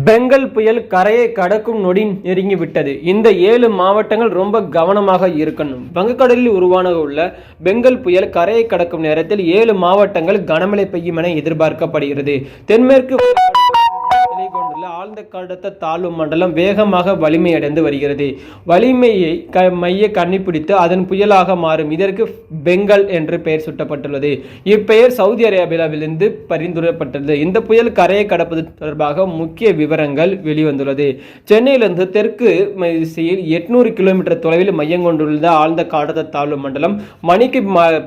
பெங்கல் புயல் கரையை கடக்கும் நொடி நெருங்கிவிட்டது. இந்த 7 மாவட்டங்கள் ரொம்ப கவனமாக இருக்கணும். வங்கக்கடலில் உருவான உள்ள பெங்கல் புயல் கரையை கடக்கும் நேரத்தில் 7 மாவட்டங்கள் கனமழை பெய்யும் என எதிர்பார்க்கப்படுகிறது. தென்மேற்கு கொண்டுள்ள ஆழ்ந்த காற்றழுத்த தாழ்வு மண்டலம் வேகமாக வலிமையடைந்து வருகிறது. வலிமையை மைய கண்ணிப்பிடித்து அதன் புயலாக மாறும். இதற்கு பெங்கல் என்று பெயர் சூட்டப்பட்டுள்ளது. இப்பெயர் சவுதி அரேபியாவிலிருந்து பரிந்துரைக்கப்பட்டது. இந்த புயல் கரையை கடப்பது தொடர்பாக முக்கிய விவரங்கள் வெளிவந்துள்ளது. சென்னையிலிருந்து தெற்கு திசையில் 800 கிலோமீட்டர் தொலைவில் மையம் கொண்டுள்ள ஆழ்ந்த காற்றழுத்த தாழ்வு மண்டலம் மணிக்கு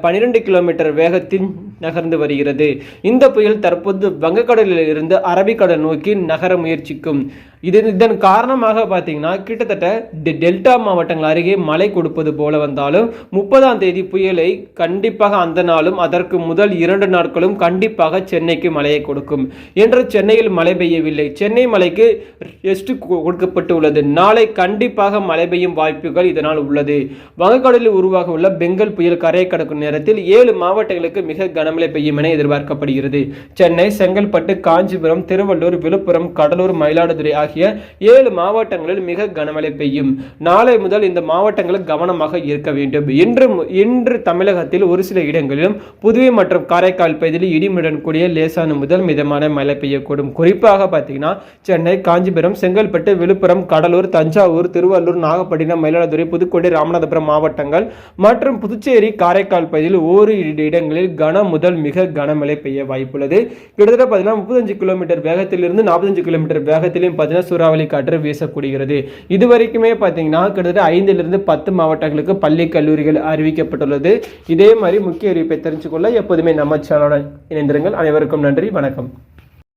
12 கிலோமீட்டர் வேகத்தில் நகர்ந்து வருகிறது. இந்த புயல் தற்போது வங்கக்கடலில் இருந்து அரபிக்கடல் நோக்கி நகர முயற்சிக்கும். இதன் காரணமாக பார்த்தீங்கன்னா கிட்டத்தட்ட டெல்டா மாவட்டங்கள் அருகே மழை கொடுப்பது போல வந்தாலும் 30ஆம் தேதி புயலை கண்டிப்பாக அந்த நாளும் அதற்கு முதல் 2 நாட்களும் கண்டிப்பாக சென்னைக்கு மழையை கொடுக்கும். என்று சென்னையில் மழை பெய்யவில்லை. சென்னை மழைக்கு ரெஸ்ட் கொடுக்கப்பட்டு உள்ளது. நாளை கண்டிப்பாக மழை பெய்யும் வாய்ப்புகள் இதனால் உள்ளது. வங்கக்கடலில் உருவாக உள்ள பெங்கல் புயல் கரையை கடக்கும் நேரத்தில் 7 மாவட்டங்களுக்கு மிக கனமழை பெய்யும் என எதிர்பார்க்கப்படுகிறது. சென்னை, செங்கல்பட்டு, காஞ்சிபுரம், திருவள்ளூர், விழுப்புரம், கடலூர், மயிலாடுதுறை ஆகிய 7 மாவட்டங்களில் மிக கனமழை பெய்யும். நாளை முதல் இந்த மாவட்டங்களில் கவனமாக இருக்க வேண்டும். இன்று தமிழகத்தில் ஒரு சில இடங்களிலும் புதுவை மற்றும் காரைக்கால் பகுதியில் இடிமுடன் கூடிய லேசான முதல் மிதமான மழை பெய்யக்கூடும். குறிப்பாக பார்த்தீங்கன்னா சென்னை, காஞ்சிபுரம், செங்கல்பட்டு, விழுப்புரம், கடலூர், தஞ்சாவூர், திருவள்ளூர், நாகப்பட்டினம், மயிலாடுதுறை, புதுக்கோட்டை, ராமநாதபுரம் மாவட்டங்கள் மற்றும் புதுச்சேரி, காரைக்கால் பகுதியில் ஓரிரு இடங்களில் கன முதல் மிக கனமழை பெய்ய வாய்ப்புள்ளது. கிட்டத்தட்ட 35 கிலோமீட்டர் வேகத்திலிருந்து 45 கிலோமீட்டர் வேகத்திலும் சூறாவளி காற்று வீசக்கூடியது. இதுவரைக்குமே பார்த்தீங்கன்னா கிட்டத்தட்ட 5 - 10 மாவட்டங்களுக்கு பள்ளி கல்லூரிகள் அறிவிக்கப்பட்டுள்ளது. இதே மாதிரி முக்கிய அறிவிப்பை தெரிஞ்சுக்கொள்ள எப்போதுமே நம்ம சேனலுடன் இணைந்திருங்கள். அனைவருக்கும் நன்றி, வணக்கம்.